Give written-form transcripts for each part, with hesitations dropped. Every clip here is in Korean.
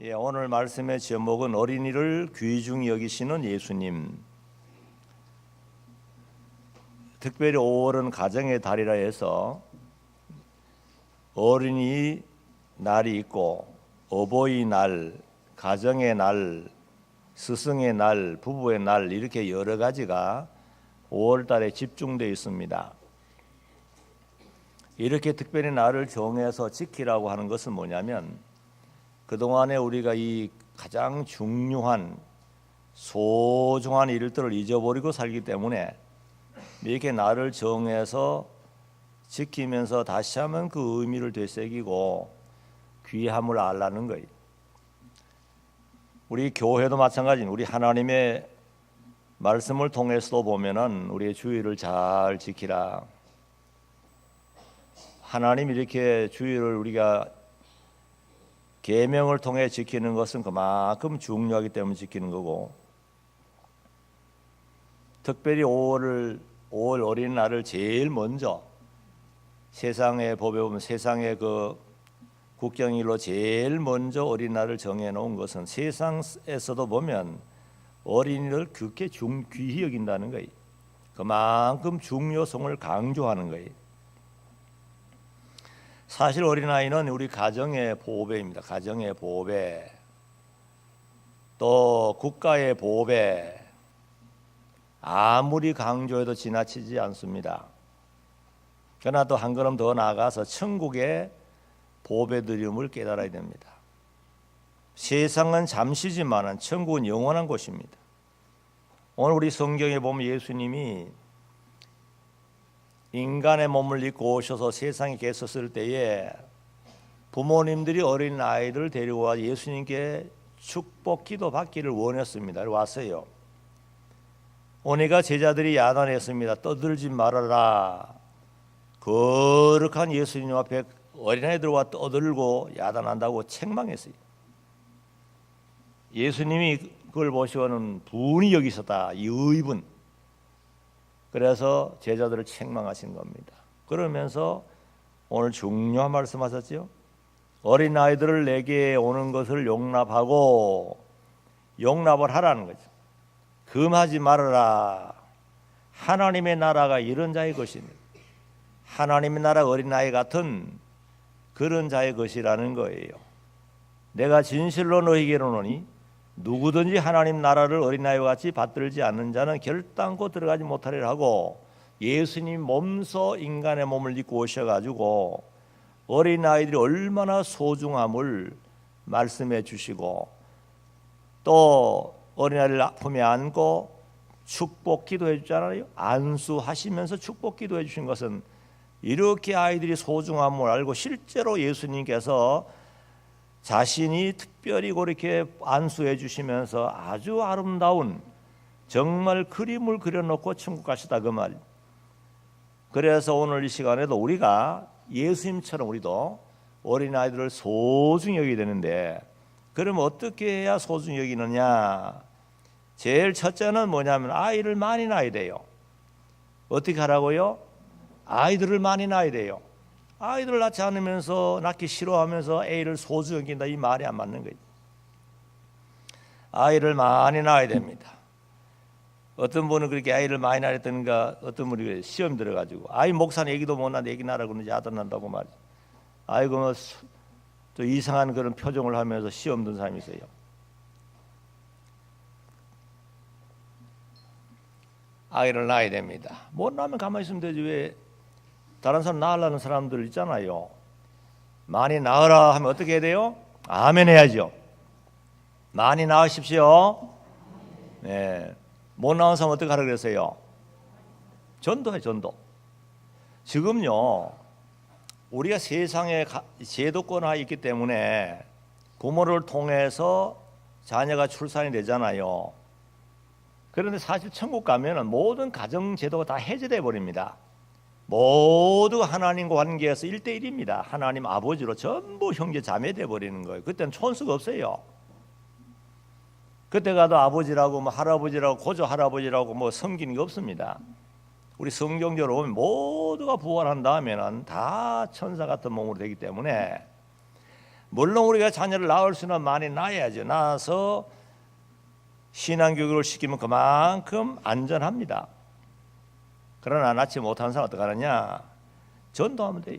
오늘 말씀의 제목은 어린이를 귀중히 여기시는 예수님. 특별히 5월은 가정의 달이라 해서 어린이 날이 있고 어버이날, 가정의 날, 스승의 날, 부부의 날 이렇게 여러 가지가 5월 달에 집중되어 있습니다. 이렇게 특별히 날을 정해서 지키라고 하는 것은 뭐냐면 그동안에 우리가 이 가장 중요한 소중한 일들을 잊어버리고 살기 때문에 이렇게 날을 정해서 지키면서 다시 한번 그 의미를 되새기고 귀함을 알라는 거예요. 우리 교회도 마찬가지입니다. 우리 하나님의 말씀을 통해서도 보면은 우리의 주의를 잘 지키라. 하나님 이렇게 주의를 우리가 계명을 통해 지키는 것은 그만큼 중요하기 때문에 지키는 거고, 특별히 5월 어린이날을 제일 먼저 세상의 법에 보면 세상의 그 국경일로 제일 먼저 어린이날을 정해놓은 것은 세상에서도 보면 어린이를 그렇게 귀히 여긴다는 거예요. 그만큼 중요성을 강조하는 거예요. 사실 어린아이는 우리 가정의 보배입니다. 가정의 보배, 또 국가의 보배. 아무리 강조해도 지나치지 않습니다. 그러나 또 한 걸음 더 나아가서 천국의 보배드림을 깨달아야 됩니다. 세상은 잠시지만 천국은 영원한 곳입니다. 오늘 우리 성경에 보면 예수님이 인간의 몸을 입고 오셔서 세상에 계셨을 때에 부모님들이 어린 아이를 데리고 와 예수님께 축복 기도 받기를 원했습니다. 왔어요. 오니까 제자들이 야단했습니다. 떠들지 말아라. 거룩한 예수님 앞에 어린아이들과 떠들고 야단한다고 책망했어요. 예수님이 그걸 보시고는 분이 여기 있었다. 이 의분. 그래서 제자들을 책망하신 겁니다. 그러면서 오늘 중요한 말씀하셨죠. 어린아이들을 내게 오는 것을 용납하고 용납을 하라는 거죠. 금하지 말아라. 하나님의 나라가 이런 자의 것입니다. 하나님의 나라 어린아이 같은 그런 자의 것이라는 거예요. 내가 진실로 너희에게 이르노니 누구든지 하나님 나라를 어린아이와 같이 받들지 않는 자는 결단코 들어가지 못하리라 하고, 예수님 몸소 인간의 몸을 입고 오셔가지고 어린아이들이 얼마나 소중함을 말씀해 주시고, 또 어린아이를 품에 안고 축복 기도해 주잖아요. 안수하시면서 축복 기도해 주신 것은 이렇게 아이들이 소중함을 알고 실제로 예수님께서 자신이 특별히 그렇게 안수해 주시면서 아주 아름다운 정말 그림을 그려놓고 천국 가시다 그 말. 그래서 오늘 이 시간에도 우리가 예수님처럼 우리도 어린아이들을 소중히 여기게 되는데, 그러면 어떻게 해야 소중히 여기느냐? 제일 첫째는 뭐냐면 아이를 많이 낳아야 돼요. 어떻게 하라고요? 아이들을 많이 낳아야 돼요. 아이들을 낳지 않으면서 낳기 싫어하면서 애를 소중히 여긴다, 이 말이 안 맞는 거예요. 아이를 많이 낳아야 됩니다. 어떤 분은 그렇게 아이를 많이 낳았던가, 어떤 분이 시험 들어가지고 아이 목사는 애기도 못 낳는데 애기 낳으라고 그러는지 아들 낳는다고 말이죠. 아이고 뭐 또 이상한 그런 표정을 하면서 시험 든 사람이 있어요. 아이를 낳아야 됩니다. 못 낳으면 가만히 있으면 되지. 왜 다른 사람 낳으려는 사람들 있잖아요. 많이 낳으라 하면 어떻게 해야 돼요? 아멘 해야죠. 많이 낳으십시오. 네. 못 낳은 사람 어떻게 하라 그랬어요? 전도해, 전도. 지금요, 우리가 세상에 제도권화 있기 때문에 부모를 통해서 자녀가 출산이 되잖아요. 그런데 사실 천국 가면은 모든 가정 제도가 다 해제돼 버립니다. 모두 하나님과 관계에서 1대1입니다. 하나님 아버지로 전부 형제 자매 돼 버리는 거예요. 그때는 촌수가 없어요. 그때 가도 아버지라고 뭐 할아버지라고 고조 할아버지라고 뭐 섬기는 게 없습니다. 우리 성경적으로 보면 모두가 부활한 다음에는 다 천사 같은 몸으로 되기 때문에 물론 우리가 자녀를 낳을 수는 많이 낳아야죠. 낳아서 신앙교육을 시키면 그만큼 안전합니다. 그러나 낳지 못하는 사람 어떻게 하느냐? 전도하면 돼요.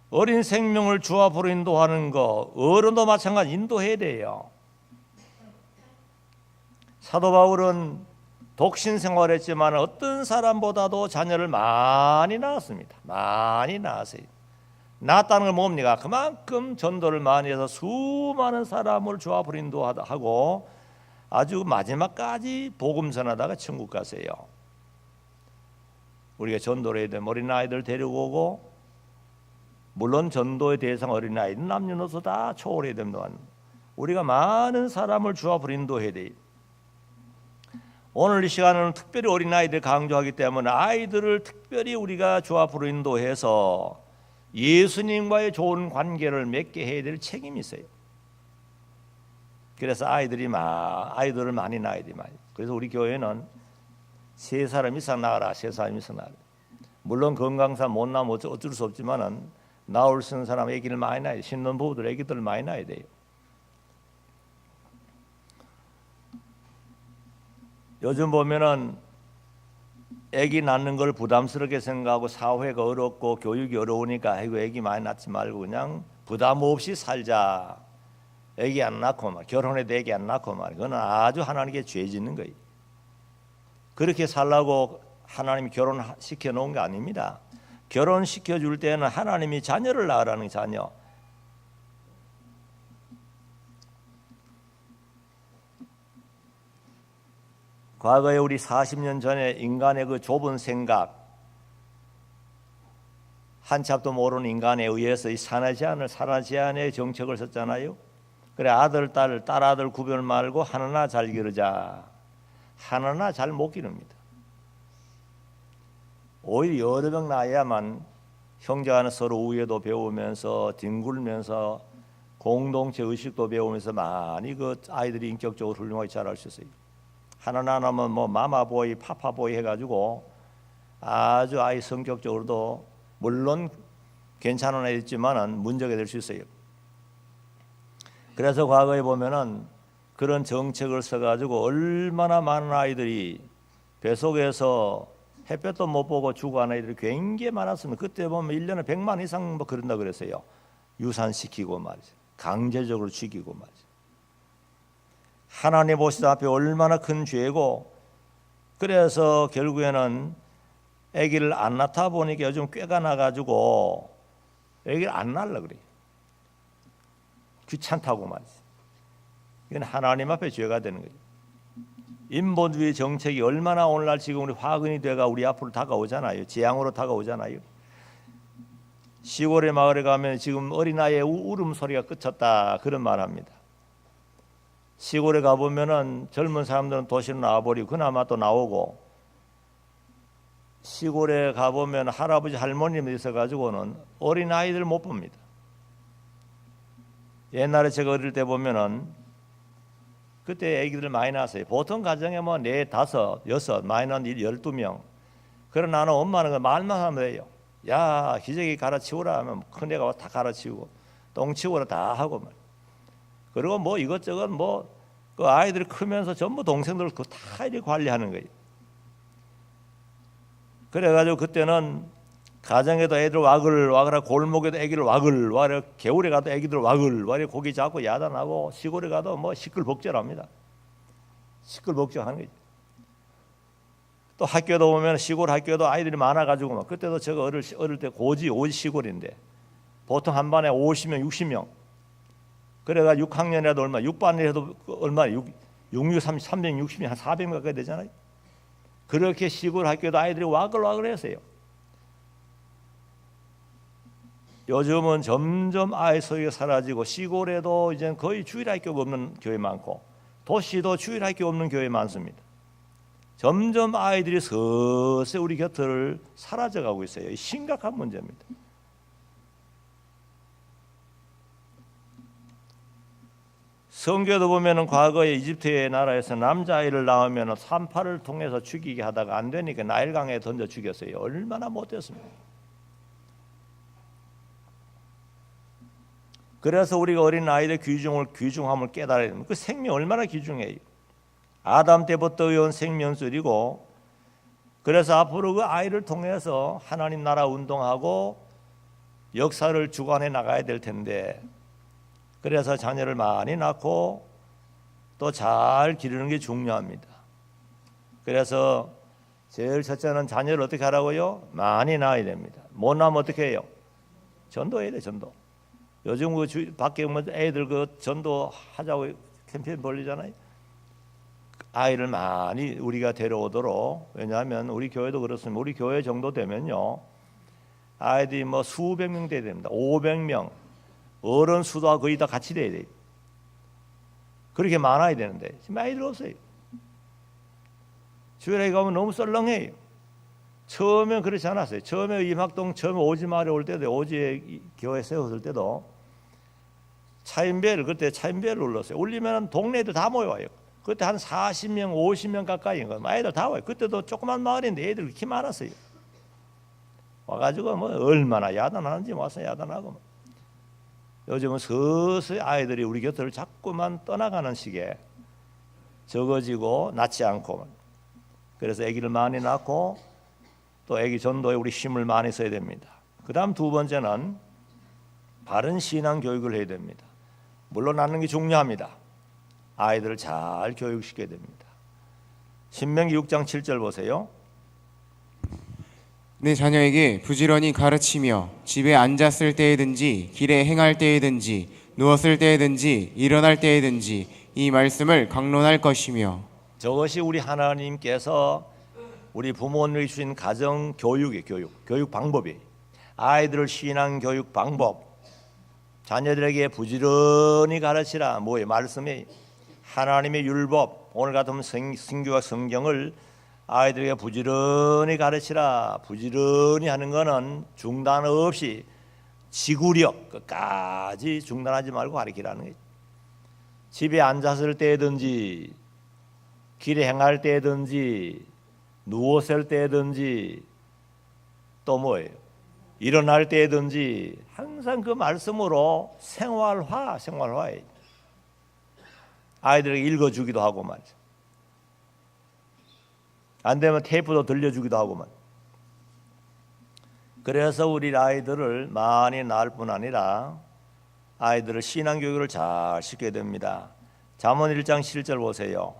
어린 생명을 주 앞으로 인도하는 거, 어른도 마찬가지 인도해야 돼요. 사도 바울은 독신 생활했지만 어떤 사람보다도 자녀를 많이 낳았습니다. 많이 낳았어요. 낳았다는 건 뭡니까? 그만큼 전도를 많이 해서 수많은 사람을 주 앞으로 인도하고 아주 마지막까지 복음 전하다가 천국 가세요. 우리가 전도를 해야 되면 어린아이들 데리고 오고, 물론 전도의 대상 어린아이는 남녀노소 다 초월해야 됩니다만 우리가 많은 사람을 주 앞으로 인도해야 돼요. 오늘 이 시간은 특별히 어린아이들 강조하기 때문에 아이들을 특별히 우리가 주 앞으로 인도해서 예수님과의 좋은 관계를 맺게 해야 될 책임이 있어요. 그래서 아이들을 많이 낳아야 돼요. 그래서 우리 교회는 3사람 이상 낳아라, 3사람 이상 낳아라. 물론 건강상 못 낳으면 어쩔 수 없지만은 나올 수 있는 사람 아기를 많이 낳아야 돼요. 신는 부부들 아기들을 많이 낳아야 돼요. 요즘 보면은 아기 낳는 걸 부담스럽게 생각하고 사회가 어렵고 교육이 어려우니까 아이고 아기 많이 낳지 말고 그냥 부담 없이 살자. 아기 안 낳고 말 결혼해도 아기 안 낳고 말 그건 아주 하나님께 죄 짓는 거예요. 그렇게 살라고 하나님이 결혼시켜 놓은 게 아닙니다. 결혼시켜 줄 때는 하나님이 자녀를 낳으라는 자녀. 과거에 우리 40년 전에 인간의 그 좁은 생각, 한참도 모르는 인간에 의해서 이 산하 제한의 정책을 썼잖아요. 그래 아들, 딸, 아들 구별 말고 하나나 잘 기르자. 하나나 잘 못 기릅니다. 오히려 여러 명 낳아야만 형제간에 서로 우애도 배우면서 뒹굴면서 공동체 의식도 배우면서 많이 그 아이들이 인격적으로 훌륭하게 자랄 수 있어요. 하나 나면 뭐 마마보이, 파파보이 해가지고 아주 아이 성격적으로도 물론 괜찮은 애 있지만은 문제가 될 수 있어요. 그래서 과거에 보면은 그런 정책을 써가지고 얼마나 많은 아이들이 뱃속에서 햇볕도 못 보고 죽어가는 아이들이 굉장히 많았습니다. 그때 보면 1년에 100만 이상 뭐 그런다 그랬어요. 유산시키고 말이죠. 강제적으로 죽이고 말이죠. 하나님 보시다 앞에 얼마나 큰 죄고, 그래서 결국에는 아기를 안 낳다 보니까 요즘 꾀가 나가지고 아기를 안 낳으려고 그래요. 귀찮다고 말이죠. 이건 하나님 앞에 죄가 되는 거죠. 인본주의 정책이 얼마나 오늘날 지금 우리 화근이 돼가 우리 앞으로 다가오잖아요. 재앙으로 다가오잖아요. 시골의 마을에 가면 지금 어린아이의 울음소리가 그쳤다 그런 말합니다. 시골에 가보면은 젊은 사람들은 도시로 나와버리고 그나마 또 나오고, 시골에 가보면 할아버지 할머님이 있어가지고는 어린아이들 못 봅니다. 옛날에 제가 어릴 때 보면은 그때 애기들 많이 낳았어요. 보통 가정에 뭐 4, 5, 6 많이 낳은 12명. 그러나 나는 엄마는 말만 하면 돼요. 야 기저귀 갈아치우라 하면 큰애가 다 갈아치우고 똥 치우라 다 하고 말. 그리고 뭐 이것저것 뭐 그 아이들이 크면서 전부 동생들 그 다 이렇게 관리하는 거예요. 그래가지고 그때는 가정에도 애들 와글와글, 골목에도 애기를 와글와글, 겨울에 가도 애기들 와글와글 고기 잡고 야단하고, 시골에 가도 뭐 시끌벅적합니다. 시끌벅적하는 거죠. 또 학교도 보면 시골 학교도 아이들이 많아가지고 막 그때도 제가 어릴 때 오지 시골인데 보통 한 반에 50명, 60명. 그래가 6학년이라도 얼마, 6반이라도 얼마, 360명, 한 400명 가까이 되잖아요. 그렇게 시골 학교도 아이들이 와글와글 했어요. 요즘은 점점 아이 소유가 사라지고 시골에도 이제 거의 주일학교가 없는 교회 많고 도시도 주일학교 없는 교회 많습니다. 점점 아이들이 서서히 우리 곁을 사라져가고 있어요. 심각한 문제입니다. 성경에도 보면은 과거에 이집트의 나라에서 남자아이를 낳으면 산파를 통해서 죽이게 하다가 안 되니까 나일강에 던져 죽였어요. 얼마나 못됐습니까? 그래서 우리가 어린 아이들 귀중함을 깨달아야 됩니다. 그 생명 얼마나 귀중해요. 아담 때부터 온 생명줄이고, 그래서 앞으로 그 아이를 통해서 하나님 나라 운동하고 역사를 주관해 나가야 될 텐데, 그래서 자녀를 많이 낳고 또 잘 기르는 게 중요합니다. 그래서 제일 첫째는 자녀를 어떻게 하라고요? 많이 낳아야 됩니다. 못 낳으면 어떻게 해요? 전도해야 돼, 전도. 요즘 그 밖에 애들 그 전도 하자고 캠페인 벌리잖아요. 아이를 많이 우리가 데려오도록. 왜냐하면 우리 교회도 그렇습니다. 우리 교회 정도 되면요, 아이들이 뭐 수백 명 돼야 됩니다. 500명. 어른 수도 거의 다 같이 돼야 돼요. 그렇게 많아야 되는데 지금 아이들 없어요. 주일에 가면 너무 썰렁해요. 처음엔 그렇지 않았어요. 처음에 임학동 처음에 오지마을에 올 때도, 오지에 교회 세웠을 때도 그때 차인배를 올렸어요. 올리면 동네에도 다 모여와요. 그때 한 40명 50명 가까이 아이들 다 와요. 그때도 조그만 마을인데 애들 그렇게 많았어요. 와가지고 뭐 얼마나 야단하는지 와서 야단하고. 요즘은 서서히 아이들이 우리 곁을 자꾸만 떠나가는 시기에 적어지고 낳지 않고. 그래서 아기를 많이 낳고 또 아기 전도에 우리 힘을 많이 써야 됩니다. 그 다음 두 번째는 바른 신앙 교육을 해야 됩니다. 물론 낳는 게 중요합니다. 아이들을 잘 교육시켜야 됩니다. 신명기 6장 7절 보세요. 내 자녀에게 부지런히 가르치며 집에 앉았을 때에든지 길에 행할 때에든지 누웠을 때에든지 일어날 때에든지 이 말씀을 강론할 것이며. 저것이 우리 하나님께서 우리 부모님이 주신 가정 교육이에요. 교육 방법이에요. 아이들을 신앙 교육 방법, 자녀들에게 부지런히 가르치라. 뭐예요? 말씀이 하나님의 율법, 오늘 같으면 신규와 성경을 아이들에게 부지런히 가르치라. 부지런히 하는 것은 중단 없이 지구력 끝까지 중단하지 말고 가르치라는 거예요. 집에 앉았을 때든지 길에 행할 때든지 누웠을 때든지 또 뭐예요? 일어날 때든지 항상 그 말씀으로 생활화예요. 아이들에게 읽어주기도 하고 말이죠. 안 되면 테이프도 들려주기도 하고만. 그래서 우리 아이들을 많이 낳을 뿐 아니라 아이들을 신앙교육을 잘 시켜야 됩니다. 잠언 1장 7절 보세요.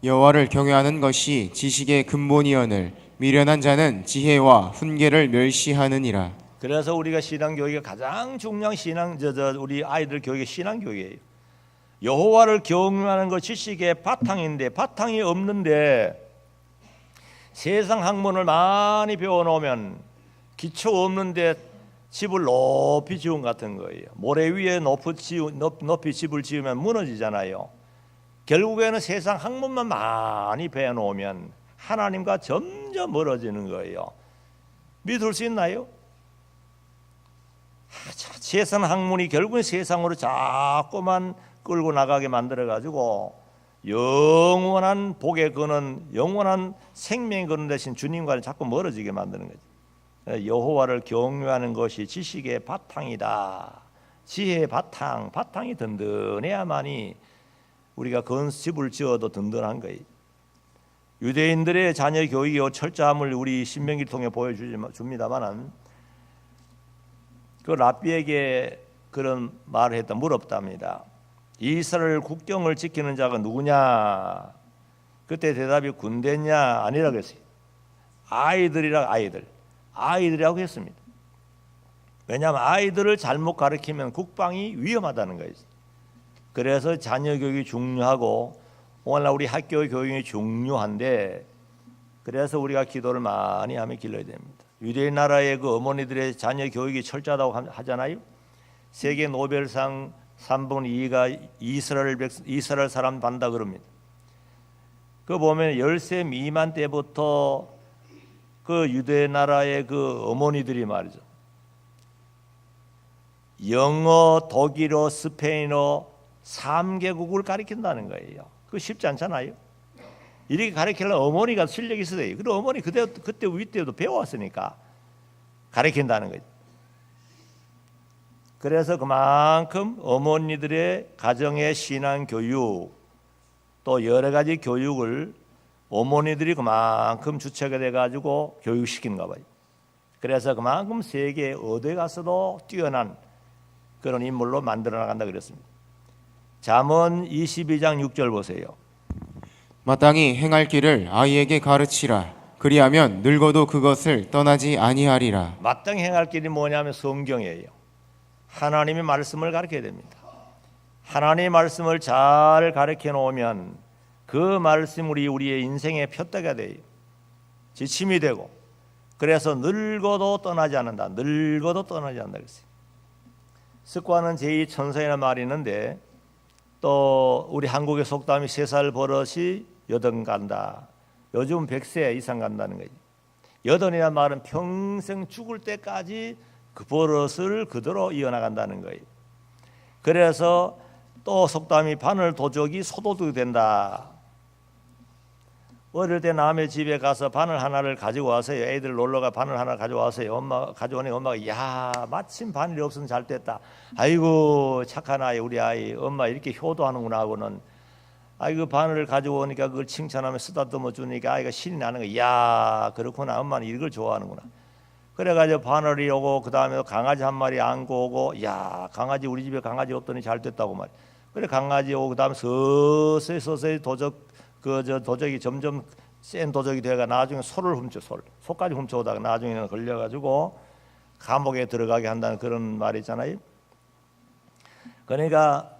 여호와를 경외하는 것이 지식의 근본이거늘 미련한 자는 지혜와 훈계를 멸시하느니라. 그래서 우리가 신앙교육이 가장 중요한 우리 아이들 교육의 신앙교육이에요. 여호와를 경외하는 것 지식의 바탕인데, 바탕이 없는데 세상 학문을 많이 배워놓으면 기초 없는데 집을 높이 지은 같은 거예요. 모래 위에 높이 집을 지으면 무너지잖아요. 결국에는 세상 학문만 많이 배워놓으면 하나님과 점점 멀어지는 거예요. 믿을 수 있나요? 세상 학문이 결국은 세상으로 자꾸만 끌고 나가게 만들어가지고 영원한 복에 거는, 영원한 생명에 거는 대신 주님과는 자꾸 멀어지게 만드는 거죠. 여호와를 경외하는 것이 지식의 바탕이다. 지혜의 바탕이 든든해야만이 우리가 집을 지어도 든든한 거예요. 유대인들의 자녀 교육이 철저함을 우리 신명기를 통해 보여줍니다만은, 그 랍비에게 그런 말을 했다, 물었답니다. 이스라엘 국경을 지키는 자가 누구냐? 그때 대답이 군대냐? 아니라고 했어요. 아이들이라고 했습니다. 왜냐하면 아이들을 잘못 가르치면 국방이 위험하다는 거예요. 그래서 자녀 교육이 중요하고 오늘날 우리 학교 교육이 중요한데, 그래서 우리가 기도를 많이 하며 길러야 됩니다. 유대인 나라의 그 어머니들의 자녀 교육이 철저하다고 하잖아요. 세계 노벨상 3분의 2가 이스라엘 사람 받는다 그럽니다. 그 보면 10세 미만 때부터 그 유대 나라의 그 어머니들이 말이죠, 영어, 독일어, 스페인어 3개국을 가르친다는 거예요. 그거 쉽지 않잖아요. 이렇게 가르치려면 어머니가 실력이 있어야 돼요. 그리고 어머니 그때 위 때도 배워왔으니까 가르친다는 거죠. 그래서 그만큼 어머니들의 가정의 신앙 교육 또 여러 가지 교육을 어머니들이 그만큼 주체가 돼가지고 교육시키는가 봐요. 그래서 그만큼 세계 어디에 가서도 뛰어난 그런 인물로 만들어 나간다 그랬습니다. 잠언 22장 6절 보세요. 마땅히 행할 길을 아이에게 가르치라. 그리하면 늙어도 그것을 떠나지 아니하리라. 마땅히 행할 길이 뭐냐면 성경이에요. 하나님의 말씀을 가르쳐야 됩니다. 하나님의 말씀을 잘 가르쳐 놓으면 그 말씀이 우리의 인생의 표대가 돼요. 지침이 되고, 그래서 늙어도 떠나지 않는다. 늙어도 떠나지 않는다 그랬어요. 습관은 제2천사이라는 말이 있는데, 또 우리 한국의 속담이 3살 버릇이 여든 간다. 요즘 100세 이상 간다는 거지. 여든이라는 말은 평생 죽을 때까지 그 버릇을 그대로 이어나간다는 거예요. 그래서 또 속담이 바늘 도적이 소도둑이 된다. 어릴 때 남의 집에 가서 바늘 하나를 가지고 와서요. 애들 놀러가 바늘 하나 가져와서요. 엄마 가져오니 엄마가 야 마침 바늘이 없으면 잘 됐다. 아이고 착한 아이 우리 아이 엄마 이렇게 효도하는구나 하고는 아이고 바늘을 가져오니까 그걸 칭찬하며 쓰다듬어 주니까 아이가 신이 나는 거야. 야 그렇구나 엄마는 이걸 좋아하는구나. 그래가지고 바늘이 오고 그 다음에 강아지 한 마리 안고 오고 야 강아지 우리 집에 강아지 없더니 잘 됐다고 말. 그래 강아지 오고 그 다음에 서서히 도적이 점점 센 도적이 되가 나중에 소를 훔쳐 소까지 훔쳐오다가 나중에는 걸려가지고 감옥에 들어가게 한다는 그런 말이 있잖아요. 그러니까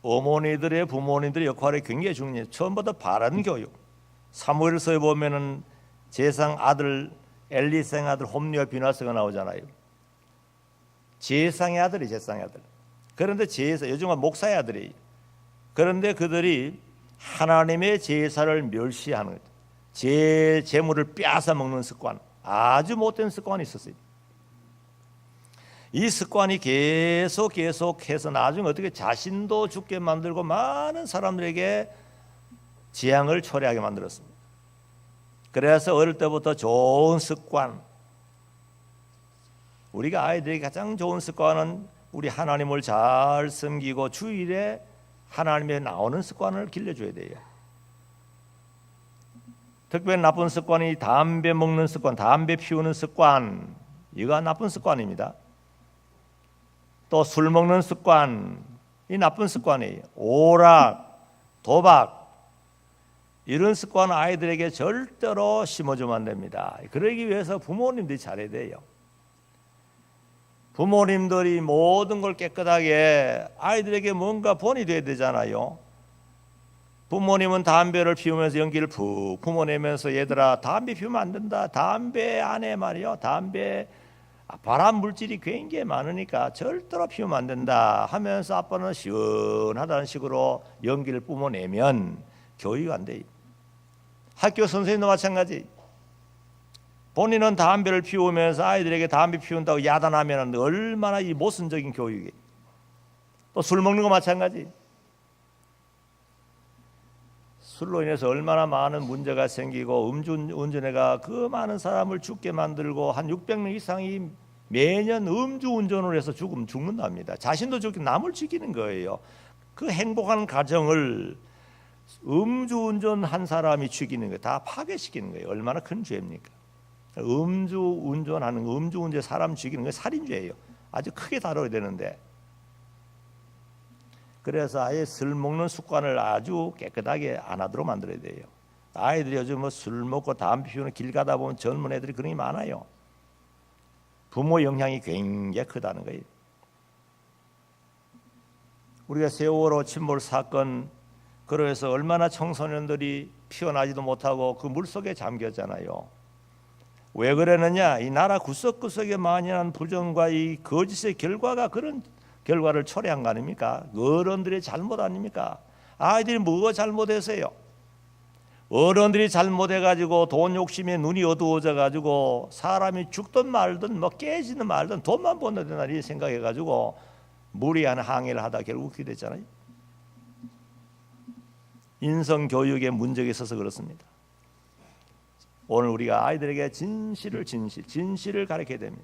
어머니들의 부모님들의 역할이 굉장히 중요해요. 처음부터 바른 교육. 사무엘서에 보면은 제상 아들 엘리생 아들 홈리와 비나스가 나오잖아요. 제상의 아들이 제상의 아들. 그런데 요즘은 목사의 아들이에요. 그런데 그들이 하나님의 제사를 멸시하는 거죠. 제 재물을 빼앗아 먹는 습관, 아주 못된 습관이 있었어요. 이 습관이 계속해서 나중에 어떻게 자신도 죽게 만들고 많은 사람들에게 재앙을 초래하게 만들었습니다. 그래서 어릴 때부터 좋은 습관, 우리가 아이들에게 가장 좋은 습관은 우리 하나님을 잘 섬기고 주일에 하나님의 나오는 습관을 길러줘야 돼요. 특별히 나쁜 습관이 담배 먹는 습관, 담배 피우는 습관, 이거 나쁜 습관입니다. 또 술 먹는 습관, 이 나쁜 습관이에요. 오락, 도박, 이런 습관은 아이들에게 절대로 심어주면 안 됩니다. 그러기 위해서 부모님들이 잘해야 돼요. 부모님들이 모든 걸 깨끗하게 아이들에게 뭔가 본이 돼야 되잖아요. 부모님은 담배를 피우면서 연기를 푹 품어내면서 얘들아 담배 피우면 안 된다. 담배 안에 말이요. 담배 발암 물질이 굉장히 많으니까 절대로 피우면 안 된다 하면서 아빠는 시원하다는 식으로 연기를 뿜어내면 교육이 안 돼요. 학교 선생님도 마찬가지. 본인은 담배를 피우면서 아이들에게 담배 피운다고 야단하면 얼마나 이 모순적인 교육이에요. 또 술 먹는 거 마찬가지. 술로 인해서 얼마나 많은 문제가 생기고 음주운전해가 그 많은 사람을 죽게 만들고 한 600명 이상이 매년 음주운전을 해서 죽는답니다. 자신도 죽고 남을 죽이는 거예요. 그 행복한 가정을 음주운전한 사람이 죽이는 거예요. 다 파괴시키는 거예요. 얼마나 큰 죄입니까? 음주운전 사람 죽이는 건 살인죄예요. 아주 크게 다뤄야 되는데. 그래서 아예 술 먹는 습관을 아주 깨끗하게 안 하도록 만들어야 돼요. 아이들이 요즘 뭐 술 먹고 담배 피우는 길 가다 보면 젊은 애들이 그런 게 많아요. 부모 영향이 굉장히 크다는 거예요. 우리가 세월호 침몰 사건 그래서 얼마나 청소년들이 피어나지도 못하고 그 물속에 잠겼잖아요. 왜 그러느냐? 이 나라 구석구석에 만연한 부정과 이 거짓의 결과가 그런 결과를 초래한 거 아닙니까? 어른들의 잘못 아닙니까? 아이들이 뭐가 잘못했어요? 어른들이 잘못해가지고 돈 욕심에 눈이 어두워져가지고 사람이 죽든 말든 뭐 깨지든 말든 돈만 번다 된다 이 생각해가지고 무리한 항해를 하다 결국 그렇게 됐잖아요. 인성교육에 문제가 있어서 그렇습니다. 오늘 우리가 아이들에게 진실을 가르쳐야 됩니다.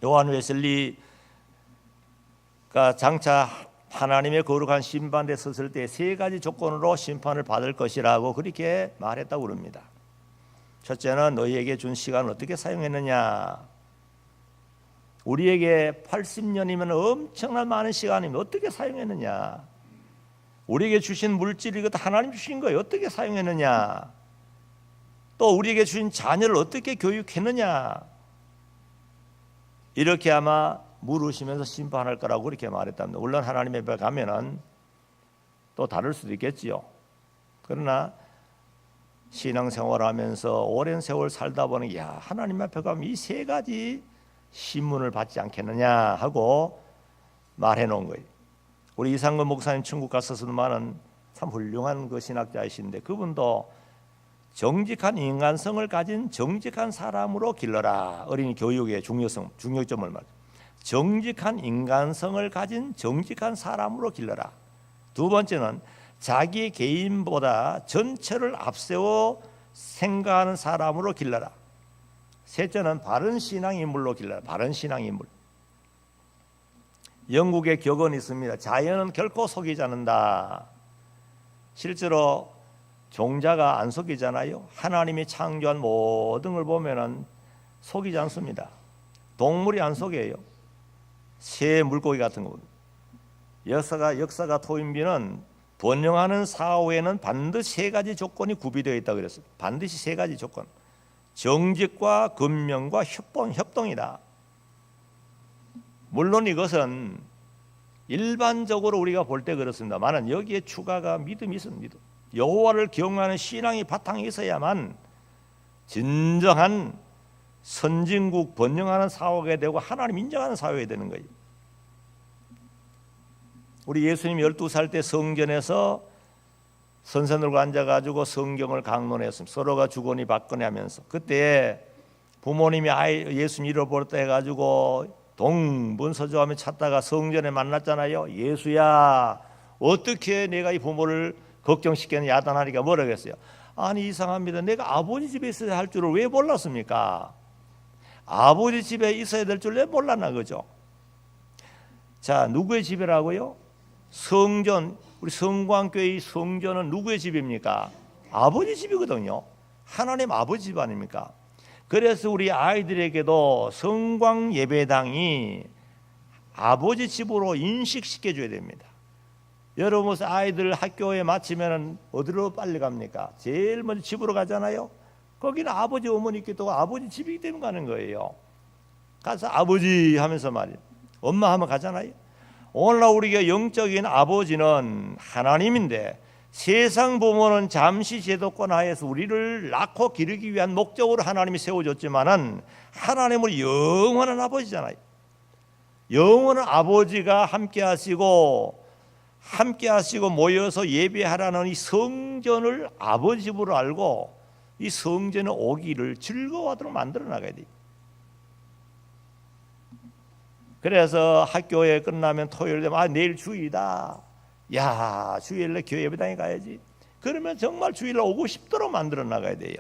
요한 웨슬리 그러니까 장차 하나님의 거룩한 심판대에 섰을 때 세 가지 조건으로 심판을 받을 것이라고 그렇게 말했다고 그럽니다. 첫째는 너희에게 준 시간을 어떻게 사용했느냐. 우리에게 80년이면 엄청난 많은 시간이면 어떻게 사용했느냐. 우리에게 주신 물질이 이것도 하나님 주신 거예요. 어떻게 사용했느냐. 또 우리에게 주신 자녀를 어떻게 교육했느냐. 이렇게 아마 물으시면서 심판할 거라고 그렇게 말했답니다. 물론 하나님 앞에 가면은 또 다를 수도 있겠지요. 그러나 신앙생활하면서 오랜 세월 살다 보니 야, 하나님 앞에 가면 이 세 가지 신문을 받지 않겠느냐 하고 말해 놓은 거예요. 우리 이상근 목사님 천국 갔었으면은 참 훌륭한 그 신학자이신데 그분도 정직한 인간성을 가진 정직한 사람으로 길러라. 어린이 교육의 중요점을 말해요. 정직한 인간성을 가진 정직한 사람으로 길러라. 두 번째는 자기 개인보다 전체를 앞세워 생각하는 사람으로 길러라. 셋째는 바른 신앙인물로 길러라. 바른 신앙인물. 영국의 격언이 있습니다. 자연은 결코 속이지 않는다. 실제로 종자가 안 속이잖아요. 하나님이 창조한 모든 걸 보면은 속이지 않습니다. 동물이 안 속여요. 새 물고기 같은 거. 역사가 토인비는 번영하는 사후에는 반드시 세 가지 조건이 구비되어 있다고 그랬어요. 반드시 세 가지 조건. 정직과 근명과 협동이다. 물론 이것은 일반적으로 우리가 볼 때 그렇습니다만 여기에 추가가 믿음이 있습니다. 믿음. 여호와를 경외하는 신앙이 바탕에 있어야만 진정한 선진국 번영하는 사회가 되고 하나님 인정하는 사회가 되는 거예요. 우리 예수님 12살 때 성전에서 선생들과 앉아가지고 성경을 강론했습니다. 서로가 주거니 받거니 하면서 그때 부모님이 예수님 잃어버렸다 해가지고 동분서주하며 찾다가 성전에 만났잖아요. 예수야 어떻게 내가 이 부모를 걱정시키는 야단하니까 뭐라고 했어요? 아니 이상합니다. 내가 아버지 집에 있어야 할 줄을 왜 몰랐습니까? 아버지 집에 있어야 될 줄 왜 몰랐나 그죠? 자, 누구의 집이라고요? 성전, 우리 성광교회의 성전은 누구의 집입니까? 아버지 집이거든요. 하나님 아버지 집 아닙니까? 그래서 우리 아이들에게도 성광 예배당이 아버지 집으로 인식시켜줘야 됩니다. 여러분 아이들 학교에 마치면 어디로 빨리 갑니까? 제일 먼저 집으로 가잖아요. 거기는 아버지 어머니께 또 아버지 집이기 때문에 가는 거예요. 가서 아버지 하면서 말이에요. 엄마 하면 가잖아요. 오늘날 우리가 영적인 아버지는 하나님인데 세상 부모는 잠시 제도권 하에서 우리를 낳고 기르기 위한 목적으로 하나님이 세워줬지만은 하나님은 영원한 아버지잖아요. 영원한 아버지가 함께 하시고 모여서 예배하라는 이 성전을 아버지 집으로 알고 이 성전에 오기를 즐거워하도록 만들어 나가야 돼요. 그래서 학교에 끝나면 토요일 되면 내일 주일이다. 야, 주일날 교회 예배당에 가야지. 그러면 정말 주일날 오고 싶도록 만들어 나가야 돼요.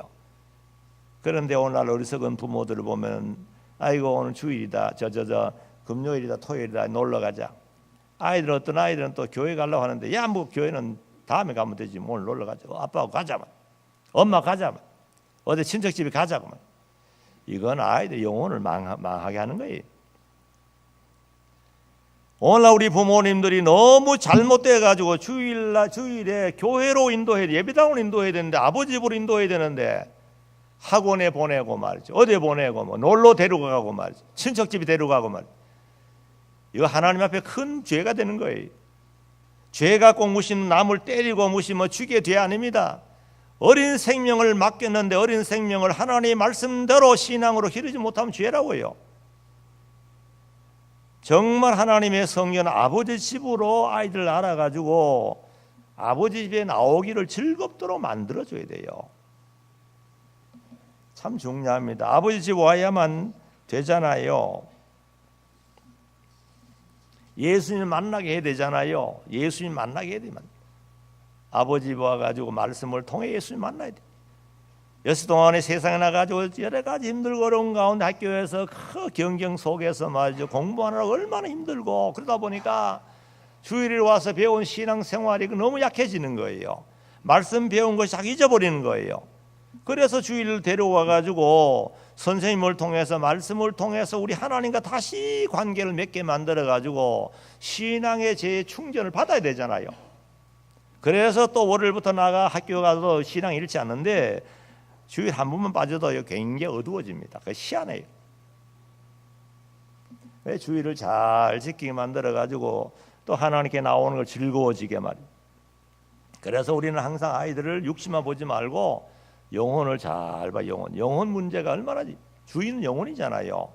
그런데 오늘 어리석은 부모들을 보면 아이고 오늘 주일이다. 금요일이다. 토요일이다. 놀러 가자. 어떤 아이들은 또 교회 가려고 하는데 야, 뭐 교회는 다음에 가면 되지. 뭐 오늘 놀러 가자. 아빠하고 가자만. 엄마 가자만. 어디 친척집에 가자고만. 이건 아이들 영혼을 망하게 하는 거예요. 오늘날 우리 부모님들이 너무 잘못돼 가지고 주일에 교회로 인도해야 돼. 예배당으로 인도해야 되는데 아버지 집으로 인도해야 되는데 학원에 보내고 말이죠. 어디에 보내고 뭐 놀러 데려가고 말이죠. 친척집에 데려가고 말이죠. 이거 하나님 앞에 큰 죄가 되는 거예요. 죄 갖고 무시면 남을 때리고 무시면 죽게 돼 아닙니다. 어린 생명을 맡겼는데 어린 생명을 하나님의 말씀대로 신앙으로 기르지 못하면 죄라고요. 정말 하나님의 성전 아버지 집으로 아이들 알아가지고 아버지 집에 나오기를 즐겁도록 만들어줘야 돼요. 참 중요합니다. 아버지 집 와야만 되잖아요. 예수님 만나게 해야 되잖아요. 예수님 만나게 해야 되면 아버지 집 와가지고 말씀을 통해 예수님 만나야 돼. 여섯 동안에 세상에 나가지고 여러 가지 힘들고 어려운 가운데 학교에서 그 경경 속에서 말이죠. 공부하느라 얼마나 힘들고 그러다 보니까 주일에 와서 배운 신앙생활이 너무 약해지는 거예요. 말씀 배운 것이 다 잊어버리는 거예요. 그래서 주일을 데려와 가지고 선생님을 통해서 말씀을 통해서 우리 하나님과 다시 관계를 맺게 만들어 가지고 신앙의 재충전을 받아야 되잖아요. 그래서 또 월요일부터 나가 학교 가서 신앙 잃지 않는데 주일 한 번만 빠져도 굉장히 어두워집니다. 그게 희한해요. 왜 주일을 잘 지키게 만들어 가지고 또 하나님께 나오는 걸 즐거워지게 말이에요. 그래서 우리는 항상 아이들을 육신만 보지 말고 영혼을 잘 봐. 영혼 문제가 얼마나 주인은 영혼이잖아요.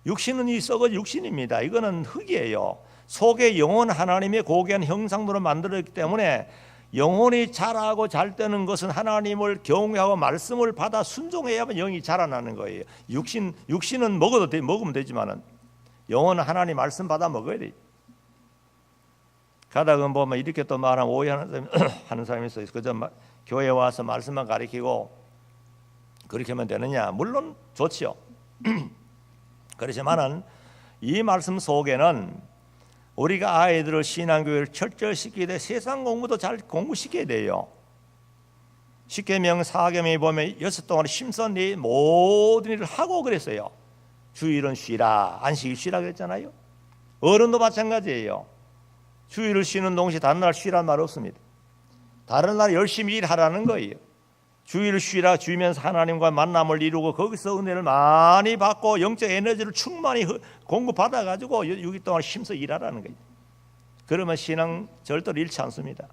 육신은 이 썩어진 육신입니다. 이거는 흙이에요. 속에 영혼 하나님의 고귀한 형상으로 만들었기 때문에 영혼이 자라고 잘 되는 것은 하나님을 경외하고 말씀을 받아 순종해야만 영이 자라나는 거예요. 육신은 먹으면 되지만은 영혼은 하나님 말씀 받아 먹어야 돼. 가다가 보면 이렇게 또 말하면 오해하는 사람이 있어요. 그저 교회 와서 말씀만 가르치고 그렇게 하면 되느냐? 물론 좋지요. 그렇지만은 이 말씀 속에는 우리가 아이들을 신앙교회를 철저시키게 돼 세상 공부도 잘 공부시켜야 돼요. 십계명 4계명에 보면 6동안에 힘써 네 모든 일을 하고 그랬어요. 주일은 쉬라, 안식일 쉬라 그랬잖아요. 어른도 마찬가지예요. 주일을 쉬는 동시에 다른 날 쉬라는 말 없습니다. 다른 날 열심히 일하라는 거예요. 주일을 쉬라, 쉬면서 하나님과 만남을 이루고 거기서 은혜를 많이 받고 영적 에너지를 충만히 공급받아 가지고 6일 동안 힘써 일하라는 거예요. 그러면 신앙 절대로 잃지 않습니다.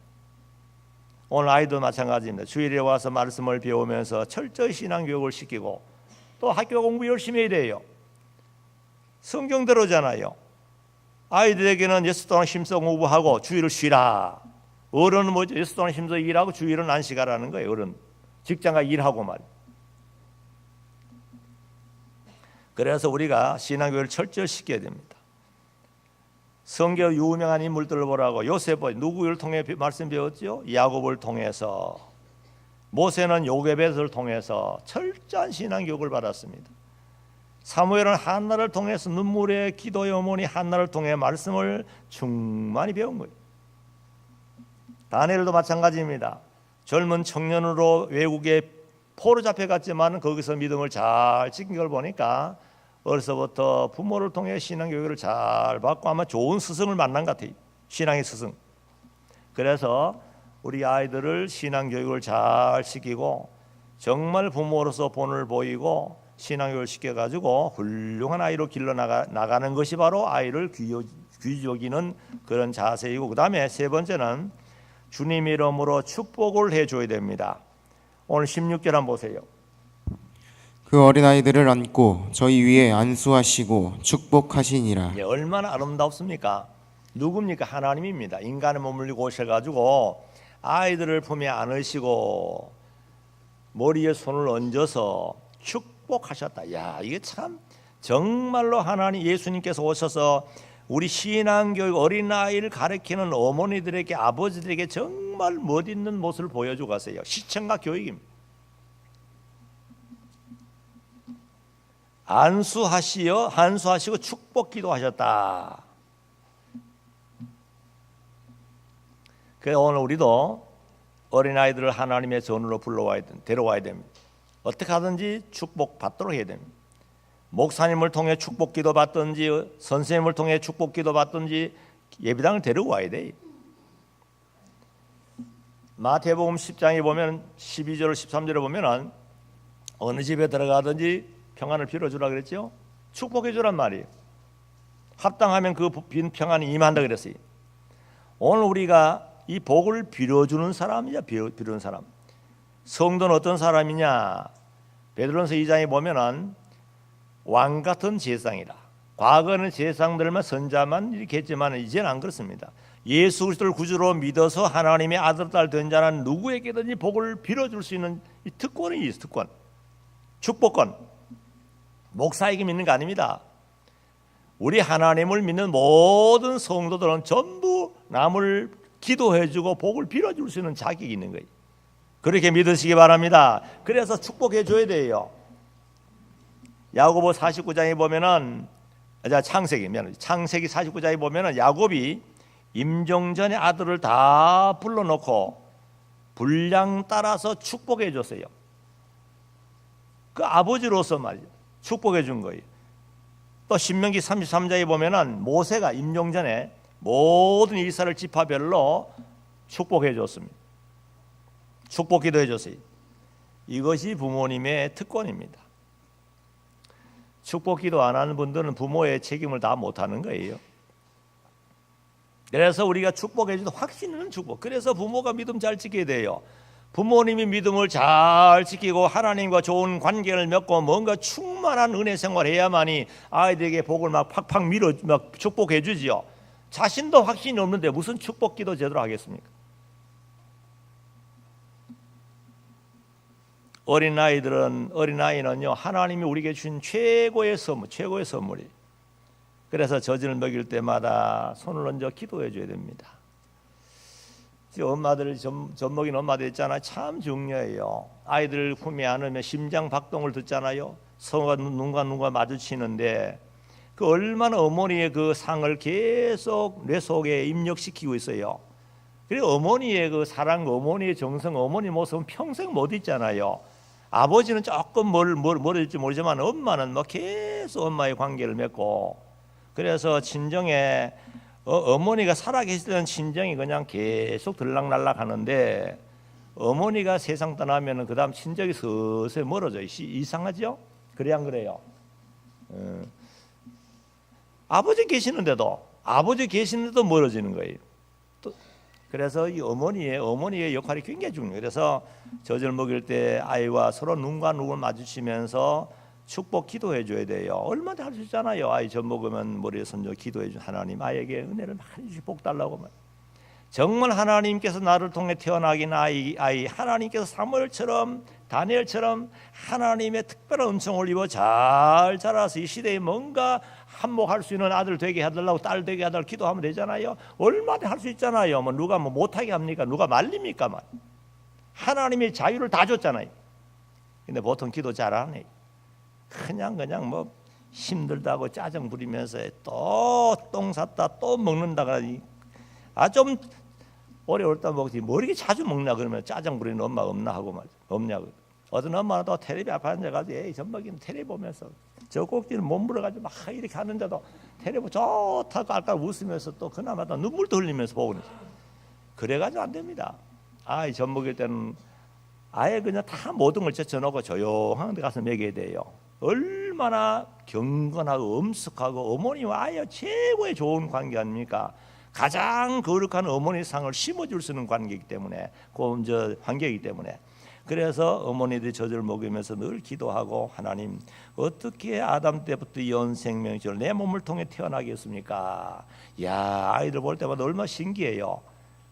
오늘 아이도 마찬가지입니다. 주일에 와서 말씀을 배우면서 철저히 신앙 교육을 시키고 또 학교 공부 열심히 해야 돼요. 성경대로잖아요. 아이들에게는 예수 동안 힘써 공부하고 주일을 쉬라. 어른은 뭐죠? 예수 동안 힘써 일하고 주일은 안식하라는 거예요. 어른 직장가 일하고 말. 그래서 우리가 신앙교회를 철저히 시켜야 됩니다. 성경 유명한 인물들을 보라고. 요셉은 누구를 통해 말씀 배웠죠? 야곱을 통해서. 모세는 요게벳을 통해서 철저한 신앙교육을 받았습니다. 사무엘은 한나를 통해서 눈물의 기도의 어머니 한나를 통해 말씀을 충만히 배운 거예요. 다니엘도 마찬가지입니다. 젊은 청년으로 외국에 포로 잡혀갔지만 거기서 믿음을 잘 지킨 걸 보니까 어려서부터 부모를 통해 신앙교육을 잘 받고 아마 좋은 스승을 만난 것 같아요. 신앙의 스승. 그래서 우리 아이들을 신앙교육을 잘 시키고 정말 부모로서 본을 보이고 신앙교육을 시켜가지고 훌륭한 아이로 길러나가는 것이 바로 아이를 귀히 여기는 그런 자세이고, 그 다음에 세 번째는 주님 이름으로 축복을 해줘야 됩니다. 오늘 16절 한번 보세요. 그 어린아이들을 안고 저희 위에 안수하시고 축복하시니라. 예, 얼마나 아름답습니까? 누굽니까? 하나님입니다. 인간의 몸을 입고 오셔가지고 아이들을 품에 안으시고 머리에 손을 얹어서 축복하셨다. 야, 이게 참 정말로 하나님 예수님께서 오셔서 우리 신앙교육 어린아이를 가르치는 어머니들에게 아버지들에게 정말 멋있는 모습을 보여주고 가세요. 시청각 교육입니다. 안수하시고 축복 기도하셨다. 그래서 오늘 우리도 어린아이들을 하나님의 전으로 데려와야 됩니다. 어떻게 하든지 축복 받도록 해야 됩니다. 목사님을 통해 축복 기도 받든지 선생님을 통해 축복 기도 받든지 예배당을 데려와야 돼. 마태복음 10장에 보면 12절 13절에 보면 어느 집에 들어가든지 평안을 빌어주라 그랬죠. 축복해 주란 말이에요. 합당하면 그 빈 평안이 임한다 그랬어요. 오늘 우리가 이 복을 빌어주는 사람이야. 빌어주는 사람. 성도는 어떤 사람이냐? 베드로전서 2장에 보면은 왕 같은 제사장이라. 과거는 제사장들만 선자만 이렇게 했지만 이제는 안 그렇습니다. 예수 그리스도를 구주로 믿어서 하나님의 아들 딸 된 자는 누구에게든지 복을 빌어줄 수 있는 이 특권이 있어요. 특권, 축복권. 목사에게 믿는 거 아닙니다. 우리 하나님을 믿는 모든 성도들은 전부 남을 기도해주고 복을 빌어줄 수 있는 자격이 있는 거예요. 그렇게 믿으시기 바랍니다. 그래서 축복해 줘야 돼요. 야고보 49장에 보면은 창세기 49장에 보면은 야곱이 임종 전에 아들을 다 불러놓고 분량 따라서 축복해 줬어요. 그 아버지로서 말이죠. 축복해 준 거예요. 또 신명기 33장에 보면은 모세가 임종 전에 모든 이스라엘 지파별로 축복해 줬습니다. 축복 기도해 줬어요. 이것이 부모님의 특권입니다. 축복 기도 안 하는 분들은 부모의 책임을 다 못하는 거예요. 그래서 우리가 축복해 주도 확신은 축복. 그래서 부모가 믿음 잘 지켜야 돼요. 부모님이 믿음을 잘 지키고 하나님과 좋은 관계를 맺고 뭔가 충만한 은혜 생활해야만이 아이들에게 복을 막 팍팍 밀어 막 축복해 주지요. 자신도 확신이 없는데 무슨 축복 기도 제대로 하겠습니까? 어린아이는요 하나님이 우리에게 주신 최고의 선물이. 그래서 젖을 먹일 때마다 손을 얹어 기도해 줘야 됩니다. 엄마들 젖 먹인 엄마들 있잖아요. 참 중요해요. 아이들 품에 안으면 심장 박동을 듣잖아요. 서로가 눈과 마주치는데 그 얼마나 어머니의 그 상을 계속 뇌 속에 입력시키고 있어요. 그리고 어머니의 그 사랑, 어머니의 정성, 어머니 모습은 평생 못 잊잖아요. 아버지는 조금 멀어질지 모르지만 엄마는 뭐 계속 엄마의 관계를 맺고, 그래서 친정에 어머니가 살아계실 때는 친정이 그냥 계속 들락날락 하는데 어머니가 세상 떠나면 그 다음 친정이 서서히 멀어져요. 이상하죠? 그래 안 그래요? 아버지 계시는데도 멀어지는 거예요. 그래서 이 어머니의 역할이 굉장히 중요해요. 그래서 젖을 먹일 때 아이와 서로 눈과 눈을 마주치면서 축복 기도해 줘야 돼요. 얼마나 할 수 있잖아요. 아이 젖 먹으면 머리에 손져 기도해 준 하나님 아이에게 은혜를 많이 주시 복 달라고 말. 정말 하나님께서 나를 통해 태어나긴 아이 하나님께서 사무엘처럼 다니엘처럼 하나님의 특별한 은총을 입어 잘 자라서 이 시대에 뭔가 한몫할 수 있는 아들 되게 해달라고 딸 되게 해달라고 기도하면 되잖아요. 얼마나 할 수 있잖아요. 뭐 누가 못하게 합니까? 누가 말립니까? 하나님이 자유를 다 줬잖아요. 근데 보통 기도 잘 안 해요. 그냥 뭐 힘들다고 짜증 부리면서 또 똥 쌌다 또 먹는다가 좀 어려울 때 먹지 뭐 이렇게 자주 먹냐 그러면 짜증 부리는 엄마 없나 하고 말이야. 없냐고. 어떤 엄마는 또 텔레비 앞에 앉아가지고 에이 전먹이는 텔레비 보면서 저 꼭지는 못 물어가지고 막 이렇게 하는데도 텔레비 좋다고 아까 웃으면서 또 그나마 또 눈물도 흘리면서 보고 있어요. 그래가지고 안 됩니다. 아이 젖 먹일 때는 아예 그냥 다 모든 걸 제쳐놓고 조용한 데 가서 먹여야 돼요. 얼마나 경건하고 엄숙하고 어머니와 아이와 최고의 좋은 관계 아닙니까? 가장 거룩한 어머니 상을 심어줄 수 있는 관계이기 때문에 관계이기 때문에 그래서 어머니들이 젖을 먹이면서 늘 기도하고 하나님 어떻게 아담 때부터 이 생명줄 내 몸을 통해 태어나겠습니까? 야 아이들 볼 때마다 얼마나 신기해요.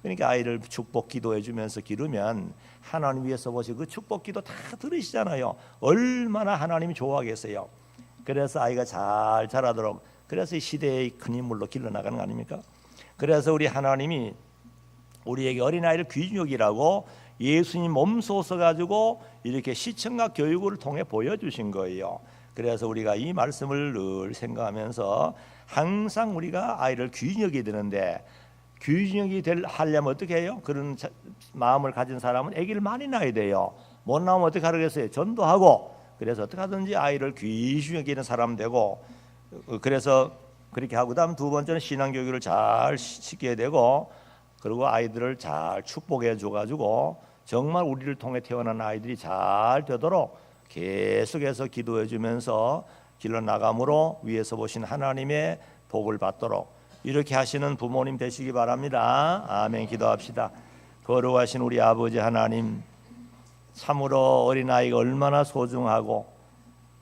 그러니까 아이를 축복 기도해 주면서 기르면 하나님 위해서 보시 그 축복 기도 다 들으시잖아요. 얼마나 하나님이 좋아하겠어요. 그래서 아이가 잘 자라도록 그래서 이 시대의 큰 인물로 길러나가는 거 아닙니까? 그래서 우리 하나님이 우리에게 어린아이를 귀중여기라고 예수님 몸소 써가지고 이렇게 시청각 교육을 통해 보여주신 거예요. 그래서 우리가 이 말씀을 늘 생각하면서 항상 우리가 아이를 귀중여기게 되는데 귀중여기 하려면 어떻게 해요? 그런 마음을 가진 사람은 아기를 많이 낳아야 돼요. 못 낳으면 어떻게 하겠어요? 전도하고 그래서 어떻게 하든지 아이를 귀중여기는 사람 되고 그래서 그렇게 하고 그다음 두 번째는 신앙교육을 잘 시켜야 되고 그리고 아이들을 잘 축복해 줘가지고 정말 우리를 통해 태어난 아이들이 잘 되도록 계속해서 기도해 주면서 길러 나감으로 위에서 보신 하나님의 복을 받도록 이렇게 하시는 부모님 되시기 바랍니다. 아멘. 기도합시다. 거룩하신 우리 아버지 하나님, 참으로 어린아이가 얼마나 소중하고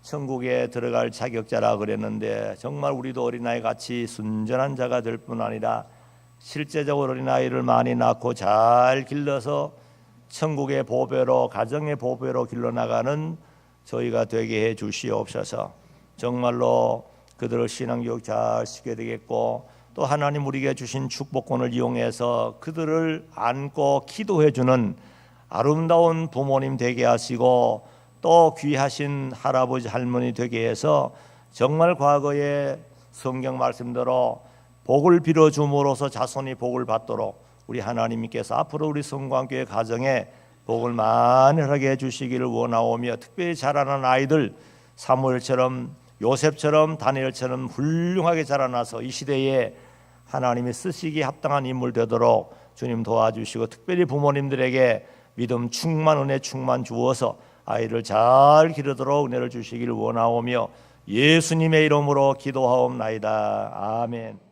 천국에 들어갈 자격자라 그랬는데 정말 우리도 어린아이 같이 순전한 자가 될 뿐 아니라 실제적으로 어린아이를 많이 낳고 잘 길러서 천국의 보배로 가정의 보배로 길러나가는 저희가 되게 해 주시옵소서. 정말로 그들을 신앙교육 잘 시켜야 되겠고 또 하나님 우리에게 주신 축복권을 이용해서 그들을 안고 기도해 주는 아름다운 부모님 되게 하시고 또 귀하신 할아버지 할머니 되게 해서 정말 과거의 성경 말씀대로 복을 빌어줌으로써 자손이 복을 받도록 우리 하나님께서 앞으로 우리 성광교회 가정에 복을 만연하게 해주시기를 원하오며, 특별히 자라는 아이들 사무엘처럼 요셉처럼 다니엘처럼 훌륭하게 자라나서 이 시대에 하나님이 쓰시기에 합당한 인물 되도록 주님 도와주시고, 특별히 부모님들에게 믿음 충만 은혜 충만 주어서 아이를 잘 기르도록 은혜를 주시기를 원하오며 예수님의 이름으로 기도하옵나이다. 아멘.